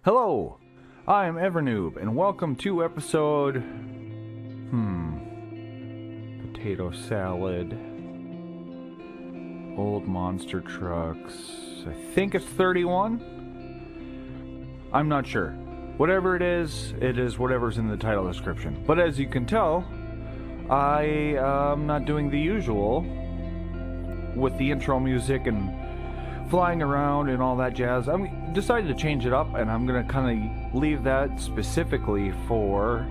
Hello, I am Evernoob, and welcome to episode... Potato salad... Old monster trucks... I think it's 31? I'm not sure. Whatever it is whatever's in the title description. But as you can tell, I am not doing the usual with the intro music and flying around and all that jazz. I decided to change it up, and I'm going to kind of leave that specifically for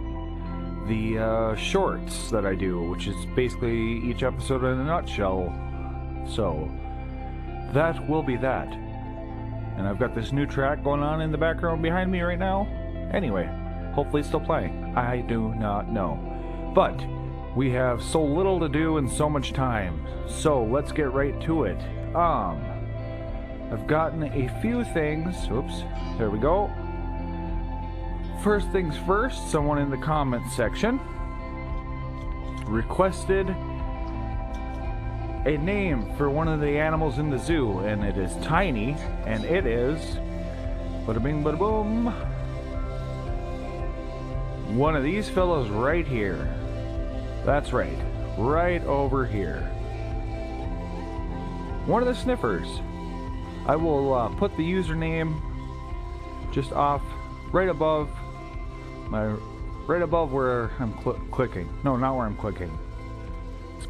the shorts that I do, which is basically each episode in a nutshell. So, that will be that. And I've got this new track going on in the background behind me right now. Anyway, hopefully it's still playing. I do not know. But, we have so little to do and so much time. So, let's get right to it. I've gotten a few things. Oops, there we go. First things first, someone in the comments section requested a name for one of the animals in the zoo, and it is Tiny, and it is bada bing bada boom, one of these fellows right here. That's right, right over here. One of the sniffers. I will put the username just off right above where I'm clicking. No, not where I'm clicking.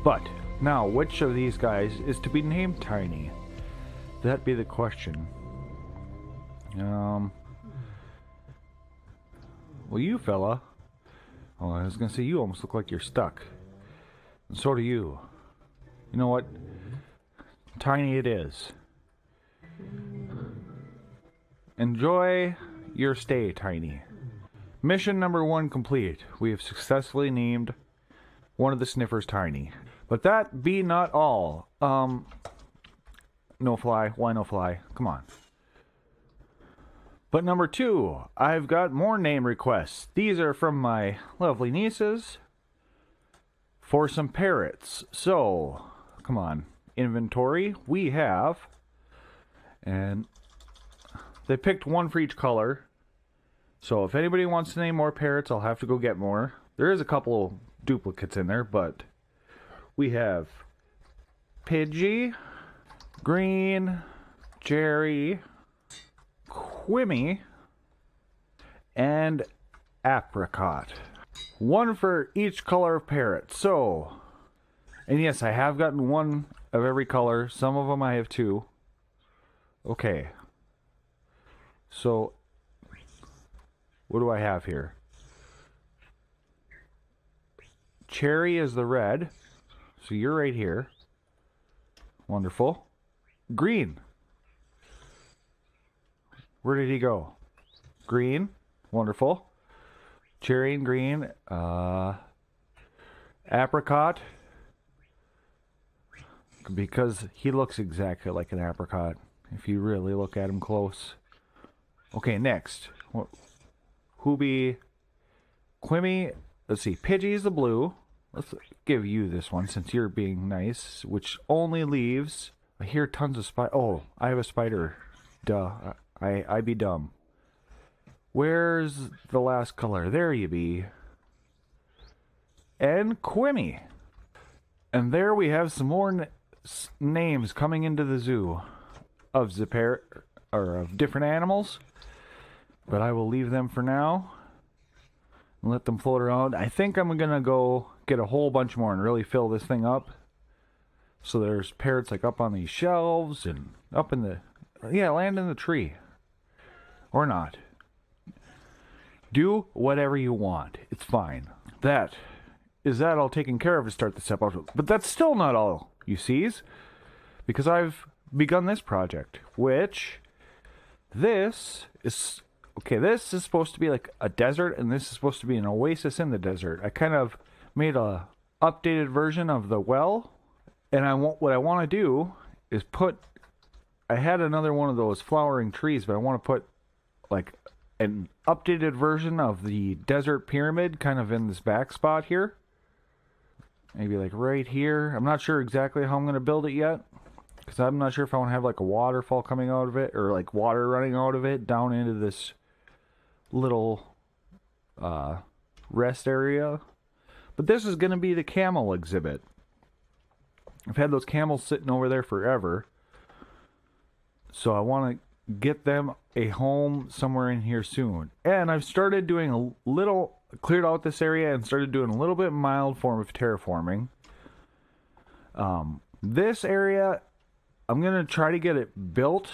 But now, which of these guys is to be named Tiny? That be the question. Well, you fella. Oh, I was gonna say you almost look like you're stuck. And so do you. You know what? Tiny it is. Enjoy your stay, Tiny. Mission number 1 complete. We have successfully named one of the sniffers Tiny. But that be not all. No fly. Why no fly? Come on. But number 2, I've got more name requests. These are from my lovely nieces for some parrots. So, come on. Inventory. We have... And they picked one for each color. So if anybody wants to name more parrots, I'll have to go get more. There is a couple duplicates in there, but we have Pidgey, Green, Jerry, Quimmy, and Apricot. One for each color of parrot. So, and yes, I have gotten one of every color. Some of them I have 2. Okay. So, what do I have here? Cherry is the red. So you're right here. Wonderful. Green. Where did he go? Green. Wonderful. Cherry and green. Apricot. Because he looks exactly like an apricot. If you really look at him close. Okay, next. Who be Quimmy? Let's see. Pidgey's the blue. Let's give you this one since you're being nice. Which only leaves... I hear tons of Oh, I have a spider. Duh. I be dumb. Where's the last color? There you be. And Quimmy. And there we have some more names coming into the zoo. Of different animals, but I will leave them for now and let them float around. I think I'm gonna go get a whole bunch more and really fill this thing up. So there's parrots like up on these shelves and up in the land in the tree or not. Do whatever you want. It's fine. That is that all taken care of to start this episode. But that's still not all, you sees, because I've begun this project, which this is supposed to be like a desert, and this is supposed to be an oasis in the desert. I kind of made a updated version of the well, and what I want to do is I had another one of those flowering trees, but I want to put like an updated version of the desert pyramid kind of in this back spot here. Maybe like right here. I'm not sure exactly how I'm going to build it yet. Because I'm not sure if I want to have like a waterfall coming out of it or like water running out of it down into this little rest area. But this is going to be the camel exhibit. I've had those camels sitting over there forever. So I want to get them a home somewhere in here soon. And I've started doing a little, cleared out this area and started doing a little bit mild form of terraforming. This area, I'm going to try to get it built,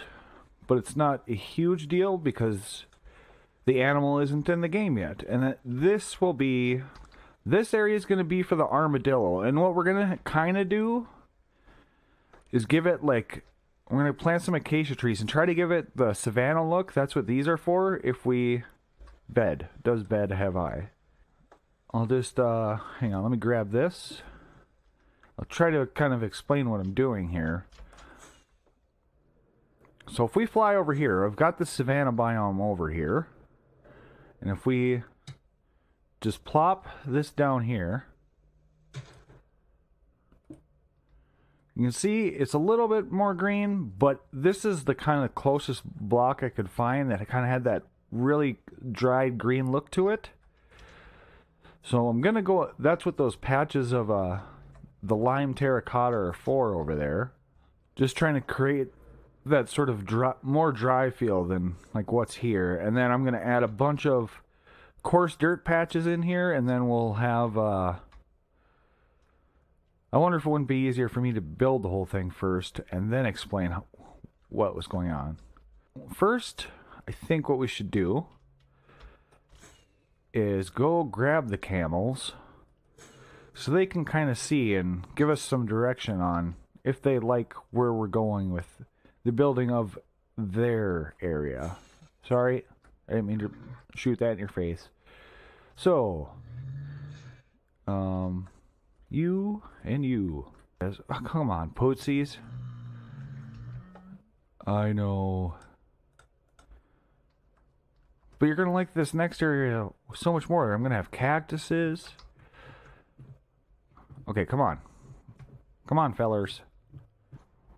but it's not a huge deal because the animal isn't in the game yet. And this area is going to be for the armadillo. And what we're going to kind of do is give it like, we're going to plant some acacia trees and try to give it the savanna look. That's what these are for. If we bed. Does bed have I? I'll just, hang on, let me grab this. I'll try to kind of explain what I'm doing here. So if we fly over here, I've got the savanna biome over here. And if we just plop this down here, you can see it's a little bit more green, but this is the kind of closest block I could find that kind of had that really dried green look to it. So I'm going to go, that's what those patches of the lime terracotta are for over there. Just trying to create that sort of more dry feel than like what's here. And then I'm going to add a bunch of coarse dirt patches in here, and then we'll have... I wonder if it wouldn't be easier for me to build the whole thing first and then explain what was going on. First, I think what we should do is go grab the camels so they can kind of see and give us some direction on if they like where we're going with the building of their area. Sorry, I didn't mean to shoot that in your face. So, you and you. Oh, come on, Pootsies. I know. But you're going to like this next area so much more. I'm going to have cactuses. Okay, come on. Come on, fellers.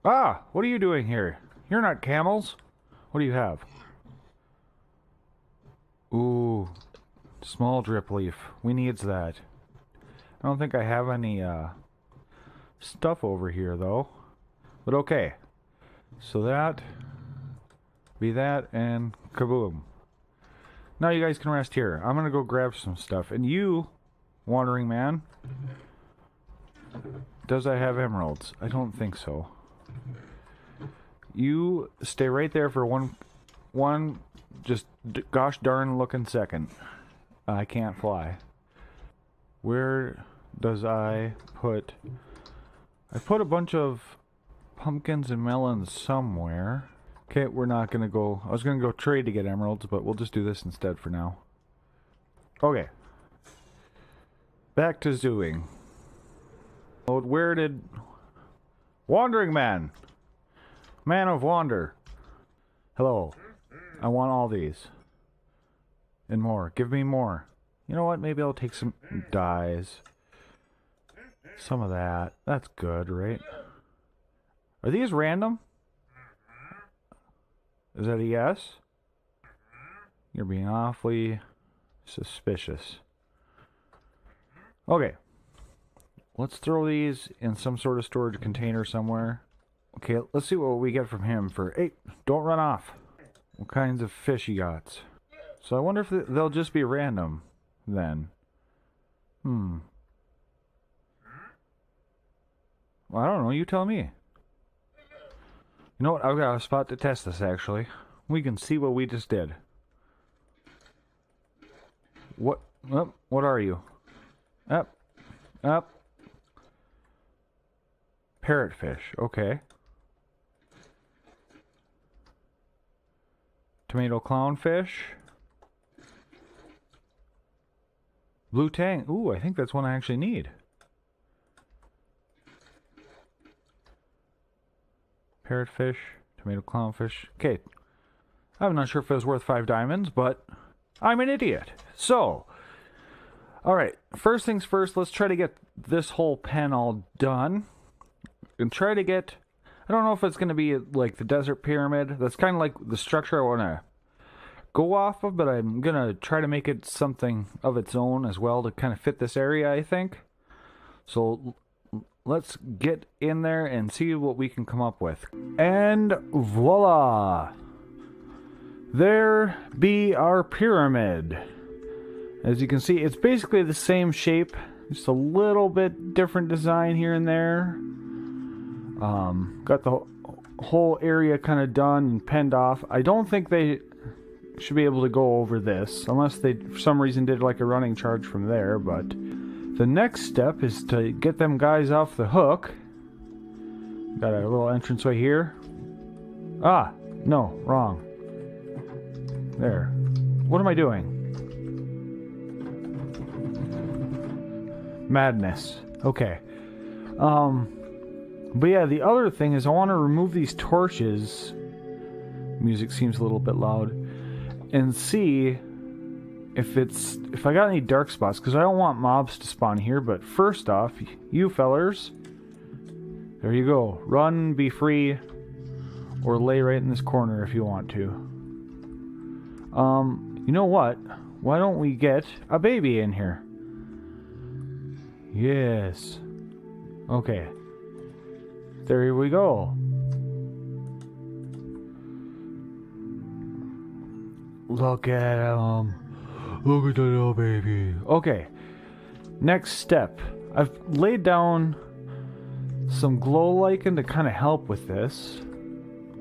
Ah, what are you doing here? You're not camels. What do you have? Ooh, small drip leaf. We needs that. I don't think I have any stuff over here though. But okay. So that be that and kaboom. Now you guys can rest here. I'm gonna go grab some stuff. And you, wandering man, does I have emeralds? I don't think so. You stay right there for one just gosh darn looking second. I can't fly. Where does I put a bunch of pumpkins and melons somewhere. Okay, we're not gonna go. I was gonna go trade to get emeralds, but we'll just do this instead for now. Okay. Back to zooing. Where did... Wandering man! Man of wander. Hello. I want all these. And more. Give me more. You know what? Maybe I'll take some dyes. Some of that. That's good, right? Are these random? Is that a yes? You're being awfully suspicious. Okay. Let's throw these in some sort of storage container somewhere. Okay, let's see what we get from him for... Hey, don't run off. What kinds of fish he got? So I wonder if they'll just be random then. Well, I don't know. You tell me. You know what? I've got a spot to test this, actually. We can see what we just did. What? Oh, what are you? Up. Up. Parrotfish. Okay. Tomato clownfish. Blue tang. Ooh, I think that's one I actually need. Parrotfish. Tomato clownfish. Okay. I'm not sure if it was worth 5 diamonds, but I'm an idiot. So, alright. First things first, let's try to get this whole pen all done. And try to get... I don't know if it's going to be like the desert pyramid. That's kind of like the structure I want to go off of, but I'm gonna try to make it something of its own as well to kind of fit this area, I think. So let's get in there and see what we can come up with. And voila! There be our pyramid. As you can see, it's basically the same shape, just a little bit different design here and there. Got the whole area kind of done and penned off. I don't think they should be able to go over this, unless they for some reason did like a running charge from there, but the next step is to get them guys off the hook. Got a little entranceway here. Ah, no, wrong. There. What am I doing? Madness. Okay. But yeah, the other thing is I want to remove these torches. Music seems a little bit loud. And see if I got any dark spots, because I don't want mobs to spawn here. But first off, you fellers, there you go. Run, be free, or lay right in this corner if you want to. You know what? Why don't we get a baby in here? Yes. Okay. There we go. Look at him. Look at the little baby. Okay. Next step. I've laid down some glow lichen to kind of help with this.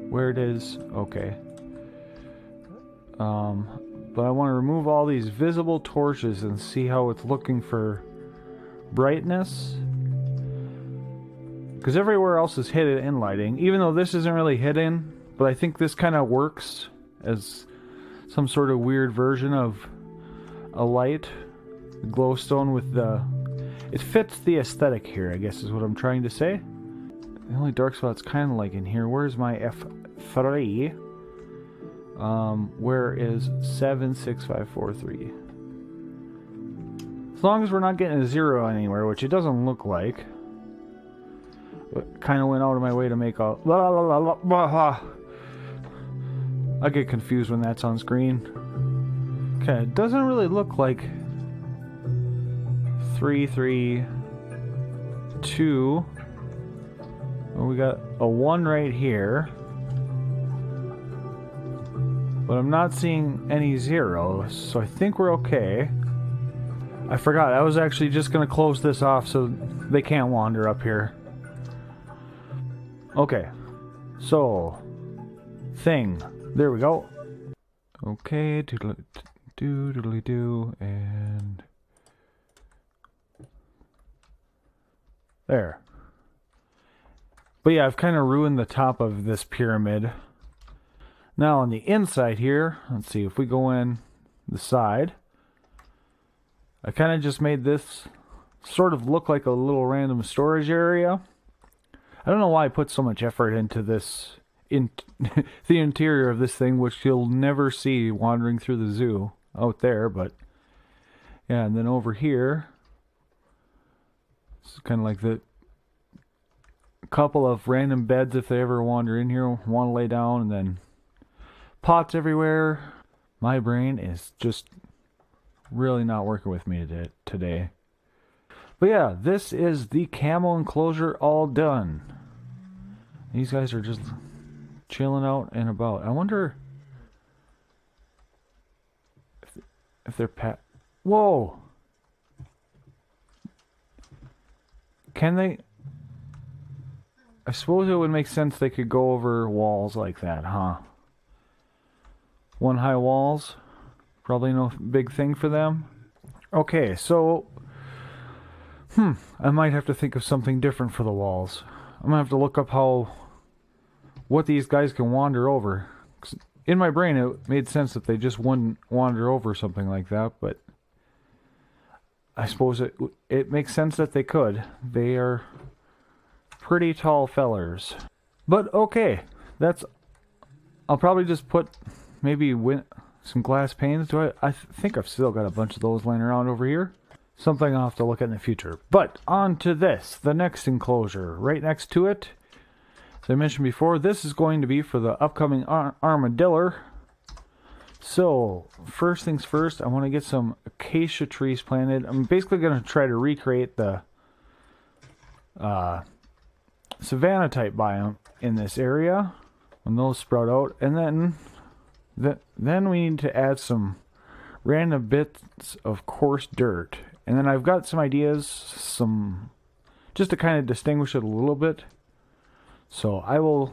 Where it is. Okay. But I want to remove all these visible torches and see how it's looking for brightness. Because everywhere else is hidden in lighting, even though this isn't really hidden, but I think this kind of works as some sort of weird version of a light. The glowstone with the... It fits the aesthetic here, I guess is what I'm trying to say. The only dark spot's kind of like in here. Where's my F3? Where is 76543? As long as we're not getting a 0 anywhere, which it doesn't look like. Kind of went out of my way to make a... I get confused when that's on screen. Okay, it doesn't really look like 3, 3, 2. Well, we got a 1 right here. But I'm not seeing any zeros, so I think we're okay. I forgot, I was actually just going to close this off so they can't wander up here. Okay, so, thing. There we go. Okay, doodly-doo, and... There. But yeah, I've kind of ruined the top of this pyramid. Now on the inside here, let's see, if we go in the side, I kind of just made this sort of look like a little random storage area. I don't know why I put so much effort into this, the interior of this thing, which you'll never see wandering through the zoo out there, but yeah, and then over here, it's kind of like the couple of random beds if they ever wander in here, want to lay down, and then pots everywhere. My brain is just really not working with me today. But yeah, this is the camel enclosure all done. These guys are just chilling out and about. I wonder if they're Whoa! Can they... I suppose it would make sense they could go over walls like that, huh? One high walls. Probably no big thing for them. Okay, so... I might have to think of something different for the walls. I'm gonna have to look up what these guys can wander over. 'Cause in my brain it made sense that they just wouldn't wander over something like that, but I suppose it makes sense that they could. They are pretty tall fellers. But okay, I'll probably just put maybe some glass panes. I think I've still got a bunch of those laying around over here. Something I'll have to look at in the future. But on to this, the next enclosure. Right next to it, as I mentioned before, this is going to be for the upcoming Armadillo. So, first things first, I want to get some acacia trees planted. I'm basically going to try to recreate the savanna type biome in this area when those sprout out. And then we need to add some random bits of coarse dirt. And then I've got some ideas, just to kind of distinguish it a little bit. So I will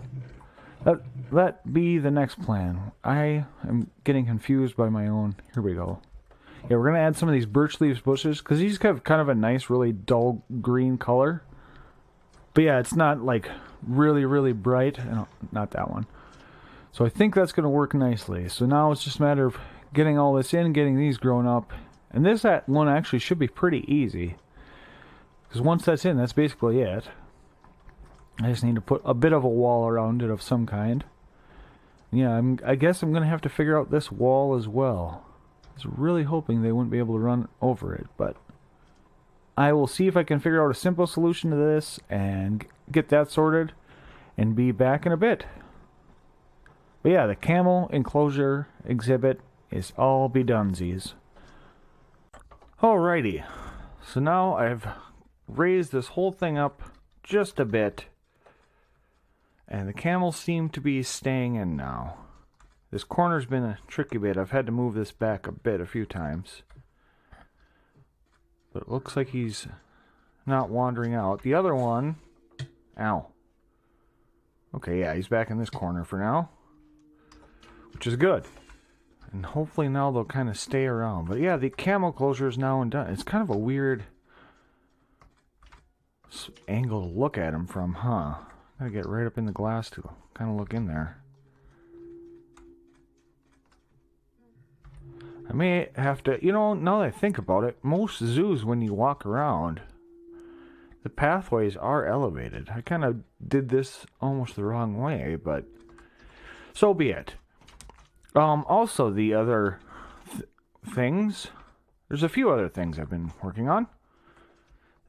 let be the next plan. I am getting confused by my own. Here we go. Yeah, we're going to add some of these birch leaves bushes, because these have kind of a nice, really dull green color. But yeah, it's not like really, really bright. No, not that one. So I think that's going to work nicely. So now it's just a matter of getting all this in, getting these grown up. And this one actually should be pretty easy, because once that's in, that's basically it. I just need to put a bit of a wall around it of some kind. Yeah, I guess I'm going to have to figure out this wall as well. I was really hoping they wouldn't be able to run over it, but I will see if I can figure out a simple solution to this and get that sorted and be back in a bit. But yeah, the camel enclosure exhibit is all be donesies. Alrighty, so now I've raised this whole thing up just a bit, and the camels seem to be staying in now. This corner's been a tricky bit. I've had to move this back a few times. But it looks like he's not wandering out. The other one... Ow. Okay, yeah, he's back in this corner for now, which is good. And hopefully now they'll kind of stay around. But yeah, the camel closure is now done. It's kind of a weird angle to look at him from, huh? Gotta get right up in the glass to kind of look in there. I may have to, now that I think about it, most zoos, when you walk around, the pathways are elevated. I kind of did this almost the wrong way, but so be it. Also, the other things, there's a few other things I've been working on.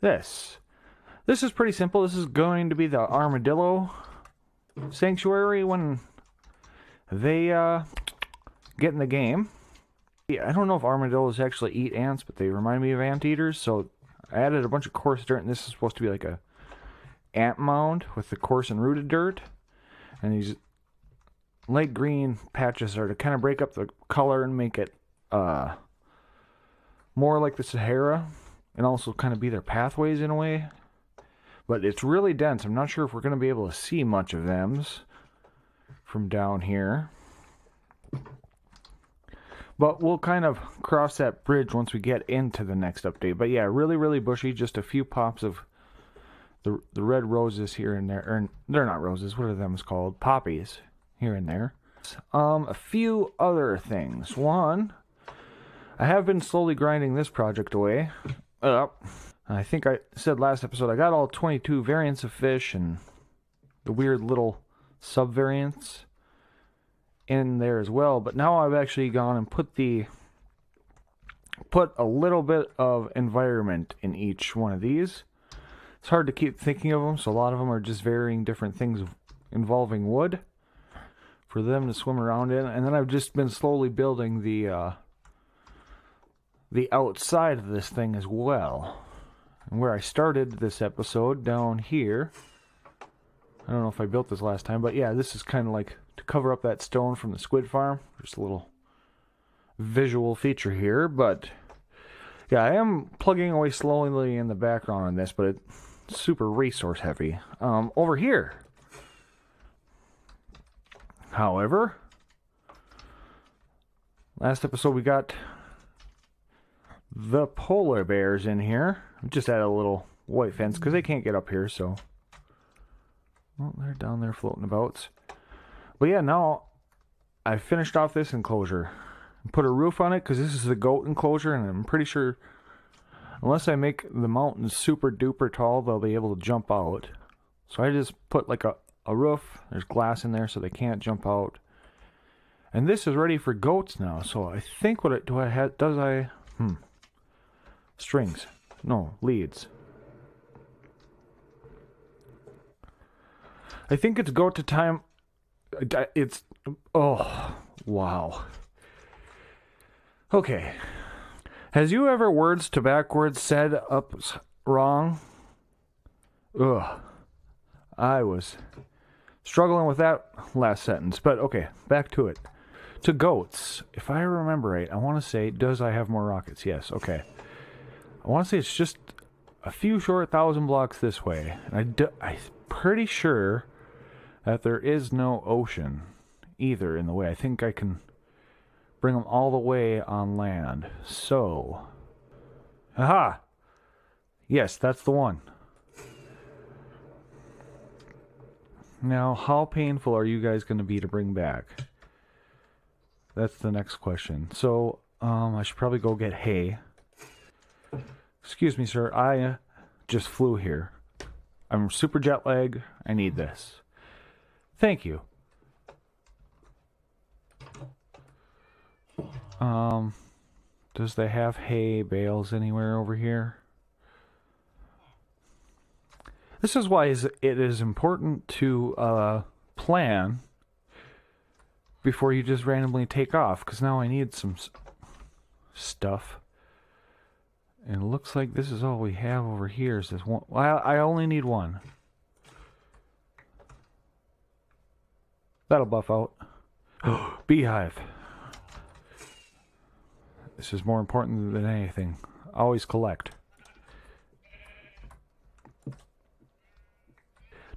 This is pretty simple. This is going to be the Armadillo sanctuary when they get in the game. Yeah, I don't know if armadillos actually eat ants, but they remind me of anteaters, so I added a bunch of coarse dirt, and this is supposed to be like a ant mound with the coarse and rooted dirt. And these light green patches are to kind of break up the color and make it more like the Sahara, and also kind of be their pathways in a way. But it's really dense. I'm not sure if we're going to be able to see much of them from down here. But we'll kind of cross that bridge once we get into the next update. But yeah, really, really bushy. Just a few pops of the red roses here and there. Or, they're not roses. What are them called? Poppies here and there. A few other things. One, I have been slowly grinding this project away. I think I said last episode I got all 22 variants of fish and the weird little sub-variants in there as well, but now I've actually gone and put a little bit of environment in each one of these. It's hard to keep thinking of them, so a lot of them are just varying different things involving wood for them to swim around in. And then I've just been slowly building the outside of this thing as well. And where I started this episode down here, I don't know if I built this last time, but yeah, this is kind of like to cover up that stone from the squid farm. Just a little visual feature here, but yeah, I am plugging away slowly in the background on this, but it's super resource heavy. Over here, however, last episode we got the polar bears in here. Just add a little white fence because they can't get up here, so well, they're down there floating about. But yeah, now I finished off this enclosure and put a roof on it because this is the goat enclosure, and I'm pretty sure unless I make the mountains super duper tall, they'll be able to jump out. So I just put like a roof. There's glass in there so they can't jump out. And this is ready for goats now. So I think strings. No, leads. I think it's go to time. Oh, wow. Okay. Has you ever words to backwards said up wrong? Ugh. I was struggling with that last sentence, but okay, back to it. To goats, if I remember right, I want to say, does I have more rockets? Yes, okay. I want to say it's just a few short 1,000 blocks this way. And I'm pretty sure that there is no ocean either in the way. I think I can bring them all the way on land. So, aha! Yes, that's the one. Now, how painful are you guys going to be to bring back? That's the next question. So, I should probably go get hay. Excuse me, sir. I just flew here. I'm super jet lagged. I need this. Thank you. Does they have hay bales anywhere over here? This is why it is important to plan before you just randomly take off, because now I need some stuff. And it looks like this is all we have over here is this one. Well, I only need one. That'll buff out. Beehive. This is more important than anything. Always collect.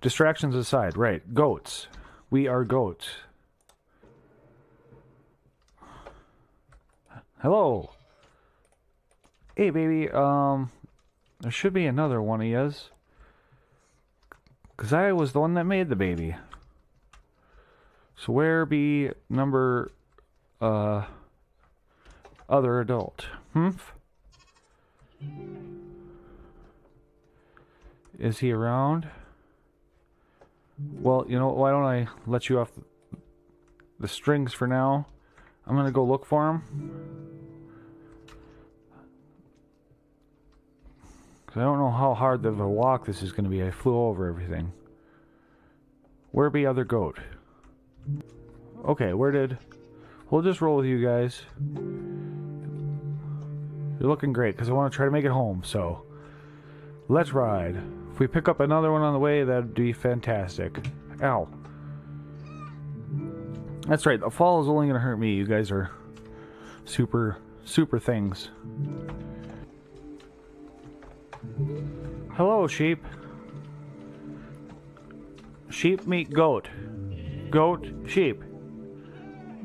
Distractions aside, right. Goats. We are goats. Hello. Hey, baby. There should be another one of yous. Because I was the one that made the baby. So where be number, other adult? Is he around? Well, you know, why don't I let you off the strings for now? I'm gonna go look for him. Because I don't know how hard of a walk this is gonna be. I flew over everything. Where be other goat? Okay, we'll just roll with you guys. You're looking great, because I want to try to make it home, so let's ride. If we pick up another one on the way, that'd be fantastic. Ow. That's right, the fall is only going to hurt me. You guys are super things. Hello, sheep. Sheep meet goat. Goat, sheep.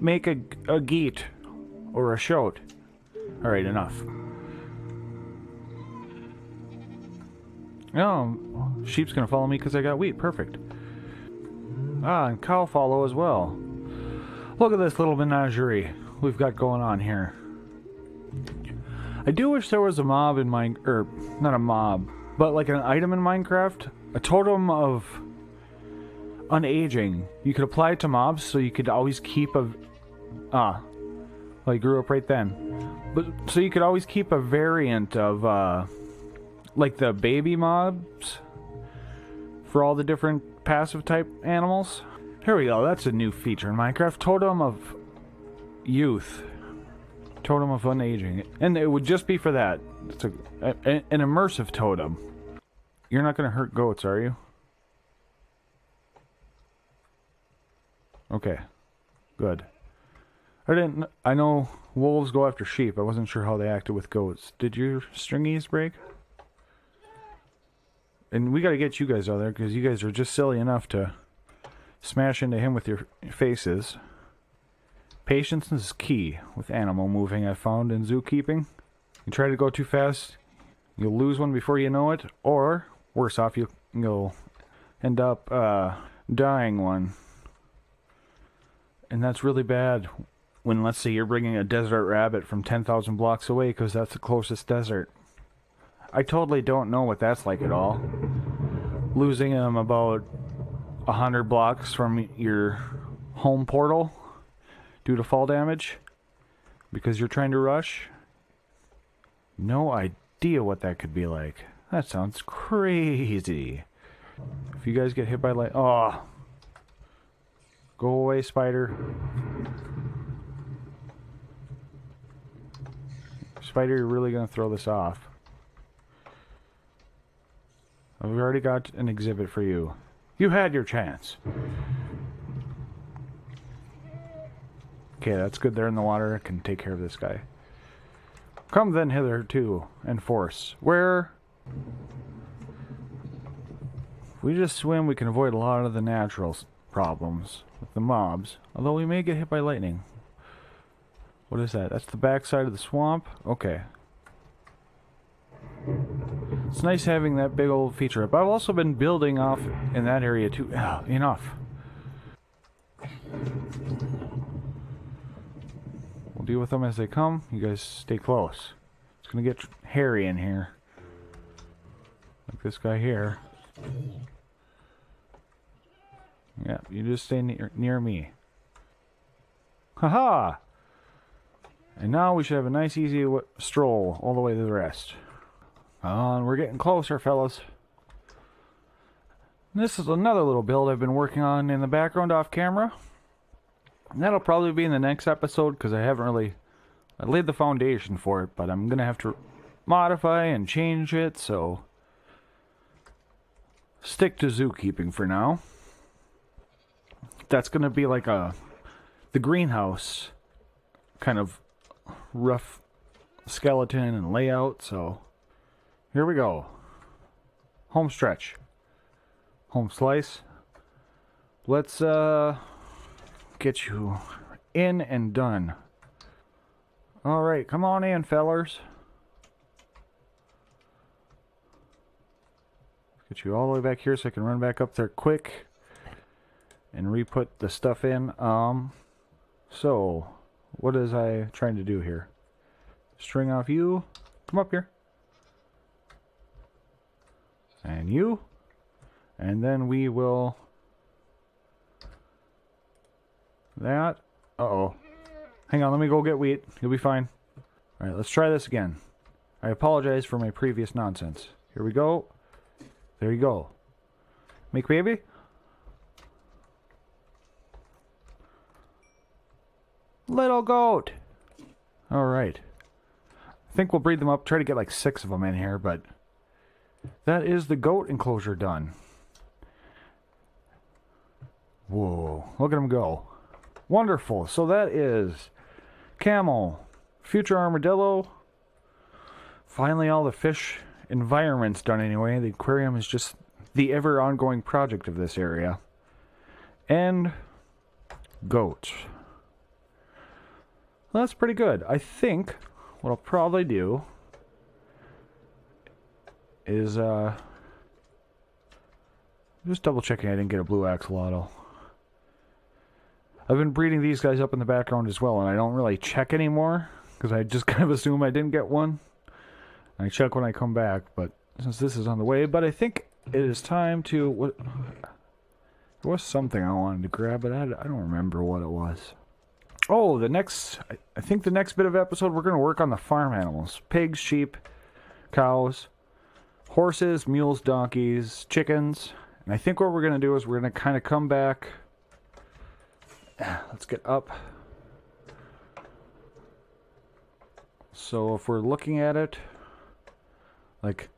Make a geet. Or a shoat. Alright, enough. Oh, sheep's gonna follow me because I got wheat. Perfect. Ah, and cow follow as well. Look at this little menagerie we've got going on here. I do wish there was a mob in not a mob, but like an item in Minecraft. A totem of unaging. You could apply it to mobs, so you could always keep a... well, you grew up right then. But so you could always keep a variant of, like the baby mobs for all the different passive type animals. Here we go. That's a new feature in Minecraft. Totem of youth. Totem of unaging. And it would just be for that. It's an immersive totem. You're not going to hurt goats, are you? Okay. Good. I know wolves go after sheep. I wasn't sure how they acted with goats. Did your stringies break? And we gotta get you guys out there, because you guys are just silly enough to smash into him with your faces. Patience is key with animal moving, I found in zookeeping. You try to go too fast, you'll lose one before you know it, or, worse off, you'll end up dying one. And that's really bad when, let's say, you're bringing a desert rabbit from 10,000 blocks away, because that's the closest desert. I totally don't know what that's like at all. Losing him about 100 blocks from your home portal due to fall damage because you're trying to rush. No idea what that could be like. That sounds crazy. If you guys get hit by light... Oh! Go away, spider. Spider, you're really gonna throw this off. We've already got an exhibit for you. You had your chance. Okay, that's good. They're in the water. I can take care of this guy. Come then hither too, and force. Where? If we just swim, we can avoid a lot of the natural problems with the mobs. Although we may get hit by lightning. What is that? That's the backside of the swamp? Okay. It's nice having that big old feature up. I've also been building off in that area too. Enough. We'll deal with them as they come. You guys stay close. It's gonna get hairy in here. Like this guy here. Yeah, you just stay near me. Haha! And now we should have a nice easy stroll all the way to the rest. And we're getting closer, fellas. This is another little build I've been working on in the background off camera. And that'll probably be in the next episode because I haven't really... I laid the foundation for it, but I'm going to have to modify and change it, so... Stick to zookeeping for now. That's going to be like the greenhouse kind of rough skeleton and layout, so... Here we go. Home stretch. Home slice. Let's get you in and done. Alright, come on in, fellers. Get you all the way back here so I can run back up there quick and re-put the stuff in. So, what is I trying to do here? String off you. Come up here. And you. And then we will... That. Uh-oh. Hang on, let me go get wheat. You'll be fine. Alright, let's try this again. I apologize for my previous nonsense. Here we go. There you go. Make baby. Little goat. Alright. I think we'll breed them up. Try to get like 6 of them in here, but... That is the goat enclosure done. Whoa. Look at him go. Wonderful. So that is... Camel. Future Armadillo. Finally all the fish environment's done anyway. The aquarium is just the ever ongoing project of this area. And... Goat. Well, that's pretty good. I think what I'll probably do is just double checking I didn't get a blue axolotl. I've been breeding these guys up in the background as well, and I don't really check anymore because I just kind of assume I didn't get one. I check when I come back, but since this is on the way, but I think it is time to... What? There was something I wanted to grab, but I don't remember what it was. Oh, I think the next bit of episode we're going to work on the farm animals. Pigs, sheep, cows, horses, mules, donkeys, chickens. And I think what we're going to do is we're going to kind of come back. Let's get up. So if we're looking at it, like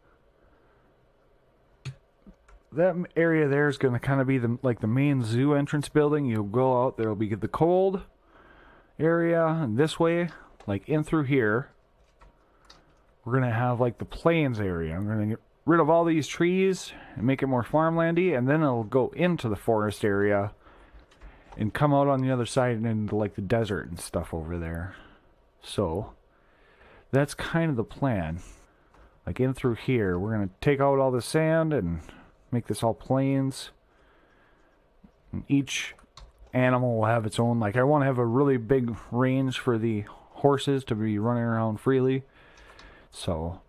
that area there is going to kind of be the main zoo entrance building. You'll go out, there'll be the cold area, and this way, like in through here, we're going to have like the plains area. I'm going to get rid of all these trees and make it more farmlandy, and then it'll go into the forest area and come out on the other side and into like the desert and stuff over there. So that's kind of the plan. Like in through here, we're going to take out all the sand and make this all plains. And each animal will have its own, like I want to have a really big range for the horses to be running around freely. So,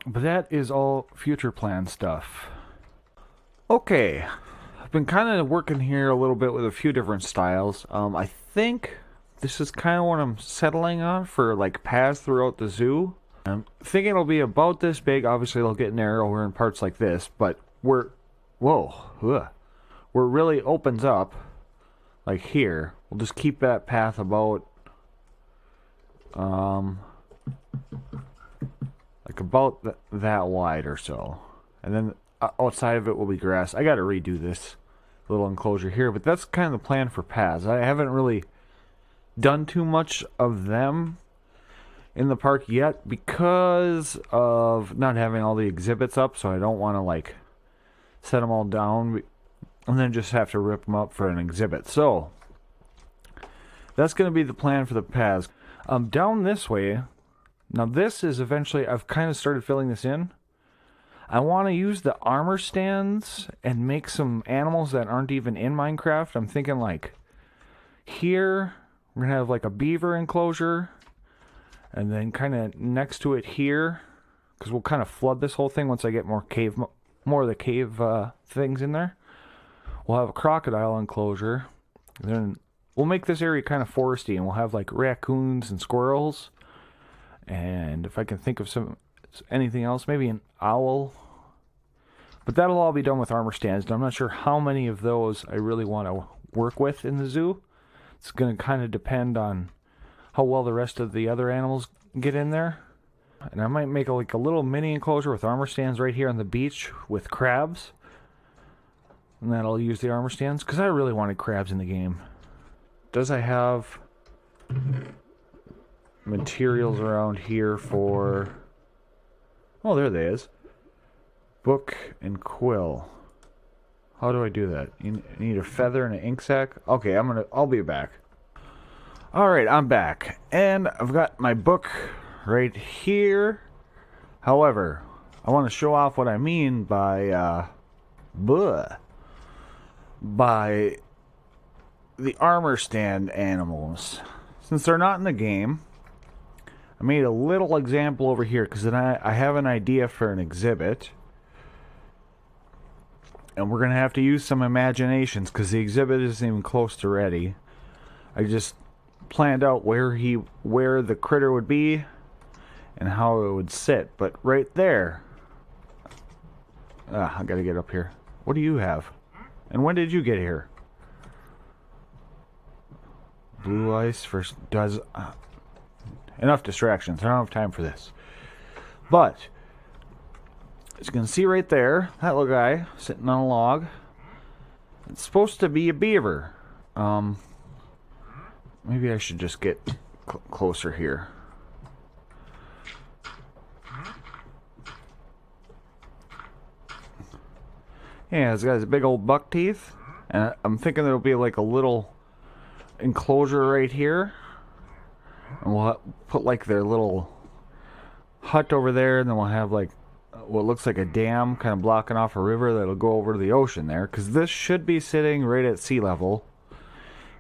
but that is all future plan stuff. Okay, I've been kind of working here a little bit with a few different styles. I think this is kind of what I'm settling on for like paths throughout the zoo. I'm thinking it'll be about this big. Obviously it'll get narrower in parts like this, but where it really opens up, like here, we'll just keep that path about like about that wide or so. And then outside of it will be grass. I got to redo this little enclosure here, but that's kind of the plan for paths. I haven't really done too much of them in the park yet because of not having all the exhibits up, so I don't want to like set them all down and then just have to rip them up for an exhibit. So that's going to be the plan for the paths. Down this way, now this is eventually, I've kind of started filling this in. I want to use the armor stands and make some animals that aren't even in Minecraft. I'm thinking like here, we're going to have like a beaver enclosure. And then kind of next to it here, because we'll kind of flood this whole thing once I get more of the cave things in there. We'll have a crocodile enclosure. And then we'll make this area kind of foresty, and we'll have like raccoons and squirrels. And if I can think of anything else, maybe an owl. But that'll all be done with armor stands. And I'm not sure how many of those I really want to work with in the zoo. It's going to kind of depend on how well the rest of the other animals get in there. And I might make like a little mini enclosure with armor stands right here on the beach with crabs. And then I'll use the armor stands because I really wanted crabs in the game. Does I have materials around here for... Oh, there they is. Book and quill. How do I do that? You need a feather and an ink sac? Okay, I'll be back. Alright, I'm back. And I've got my book right here. However, I want to show off what I mean by by the armor stand animals. Since they're not in the game, I made a little example over here because then I have an idea for an exhibit. And we're going to have to use some imaginations because the exhibit isn't even close to ready. I just planned out where the critter would be and how it would sit, but right there, I gotta get up here. What do you have, and when did you get here? Blue ice first does enough distractions. I don't have time for this, but as you can see right there, that little guy sitting on a log, it's supposed to be a beaver. Maybe I should just get closer here. Yeah, it's got his big old buck teeth. And I'm thinking there'll be like a little enclosure right here. And we'll put like their little hut over there. And then we'll have like what looks like a dam kind of blocking off a river that'll go over to the ocean there. Because this should be sitting right at sea level.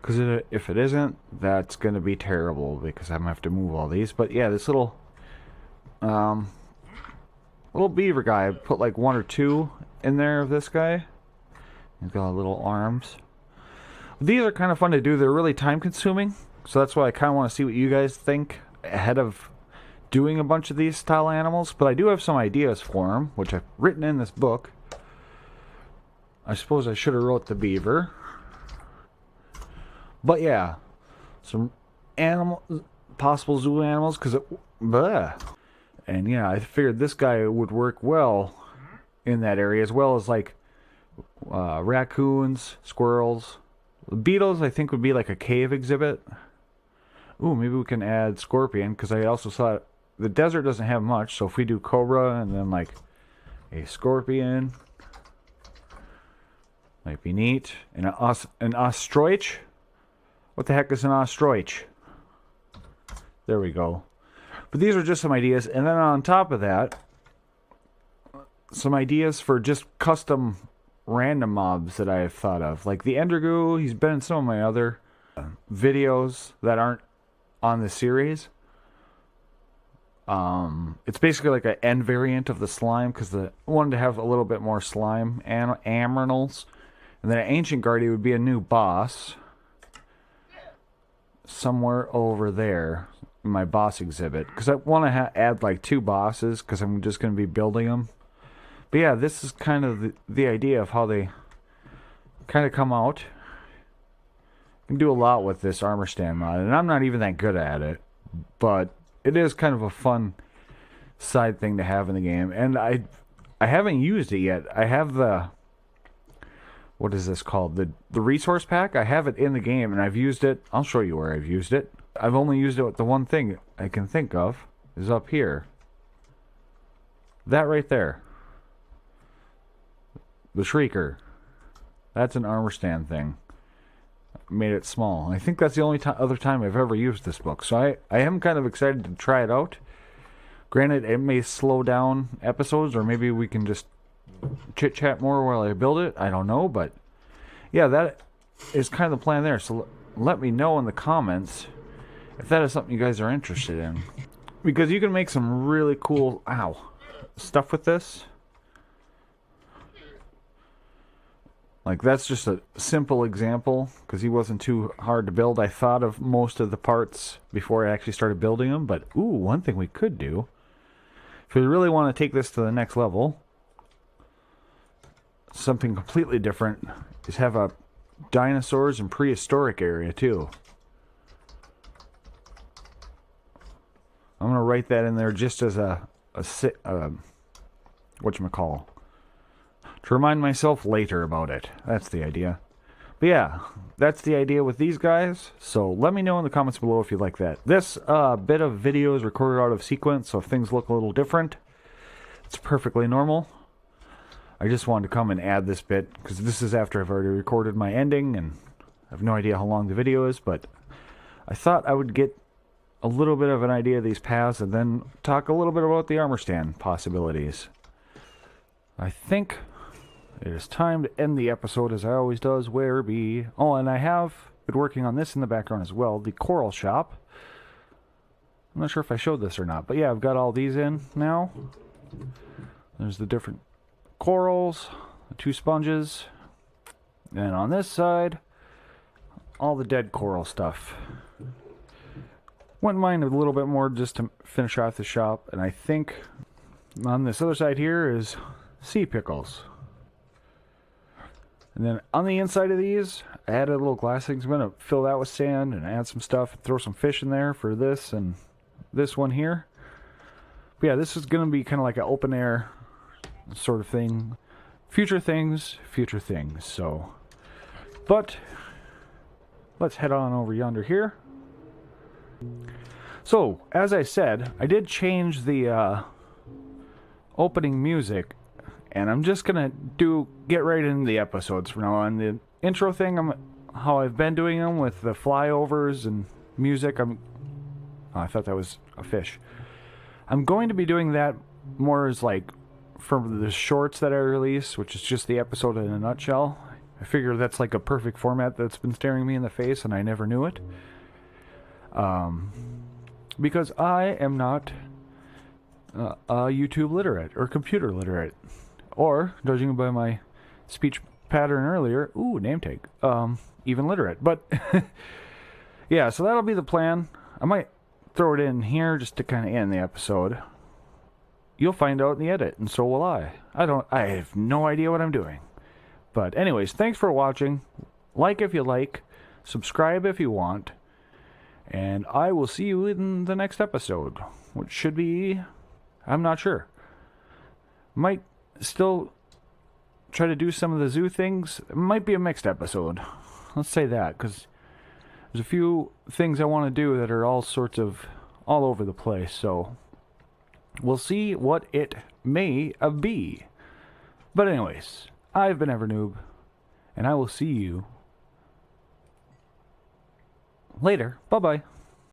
Because if it isn't, that's going to be terrible because I'm going to have to move all these. But yeah, this little beaver guy, I put like one or two in there of this guy. He's got little arms. These are kind of fun to do. They're really time consuming. So that's why I kind of want to see what you guys think ahead of doing a bunch of these style animals. But I do have some ideas for them, which I've written in this book. I suppose I should have wrote the beaver. But yeah, some possible zoo animals, and yeah, I figured this guy would work well in that area, as well as like raccoons, squirrels. The beetles, I think, would be like a cave exhibit. Ooh, maybe we can add scorpion, because I also saw the desert doesn't have much, so if we do cobra and then like a scorpion, might be neat. And an ostroich. What the heck is an ostroich? There we go. But these are just some ideas. And then on top of that, some ideas for just custom random mobs that I have thought of. Like the Endergoo, he's been in some of my other videos that aren't on the series. It's basically like an end variant of the slime because I wanted to have a little bit more slime aminals. And then an Ancient Guardian would be a new boss. Somewhere over there in my boss exhibit because I want to add like two bosses because I'm just going to be building them. But yeah, this is kind of the idea of how they kind of come out. You can do a lot with this armor stand mod, and I'm not even that good at it, but it is kind of a fun side thing to have in the game. And I haven't used it yet. I have the... What is this called? The resource pack? I have it in the game, and I've used it. I'll show you where I've used it. I've only used it with the one thing I can think of is up here. That right there. The Shrieker. That's an armor stand thing. Made it small. I think that's the only other time I've ever used this book. So I am kind of excited to try it out. Granted, it may slow down episodes, or maybe we can just chit-chat more while I build it. I don't know, but yeah, that is kind of the plan there. So let me know in the comments if that is something you guys are interested in. Because you can make some really cool stuff with this. Like, that's just a simple example, because he wasn't too hard to build. I thought of most of the parts before I actually started building them, but ooh, one thing we could do, if we really want to take this to the next level, something completely different, is have a dinosaurs and prehistoric area too. I'm going to write that in there just as whatchamacall, to remind myself later about it. That's the idea. But yeah, that's the idea with these guys. So let me know in the comments below if you like that. This bit of video is recorded out of sequence, so if things look a little different, it's perfectly normal. I just wanted to come and add this bit, because this is after I've already recorded my ending, and I have no idea how long the video is, but I thought I would get a little bit of an idea of these paths, and then talk a little bit about the armor stand possibilities. I think it is time to end the episode, as I always does. Where be? Oh, and I have been working on this in the background as well, the coral shop. I'm not sure if I showed this or not, but yeah, I've got all these in now. There's the different corals, the 2 sponges, and on this side, all the dead coral stuff. Wouldn't mind a little bit more just to finish off the shop, and I think on this other side here is sea pickles. And then on the inside of these, I added little glass things. I'm going to fill that with sand and add some stuff, throw some fish in there for this and this one here. But yeah, this is going to be kind of like an open air sort of thing. Future things. So, but let's head on over yonder here. So, as I said, I did change the opening music, and I'm just gonna get right into the episodes from now on. The intro thing, how I've been doing them with the flyovers and music. I thought that was a fish. I'm going to be doing that more as like from the shorts that I release, which is just the episode in a nutshell. I figure that's like a perfect format that's been staring me in the face, and I never knew it. Because I am not YouTube literate or computer literate, or judging by my speech pattern earlier, ooh, name tag, even literate. But yeah, so that'll be the plan. I might throw it in here just to kind of end the episode. You'll find out in the edit, and so will I. I have no idea what I'm doing. But anyways, thanks for watching. Like if you like, subscribe if you want, and I will see you in the next episode, which should be, I'm not sure. Might still try to do some of the zoo things. It might be a mixed episode. Let's say that, because there's a few things I want to do that are all over the place, so we'll see what it may be. But anyways, I've been Evernoob, and I will see you later. Bye-bye.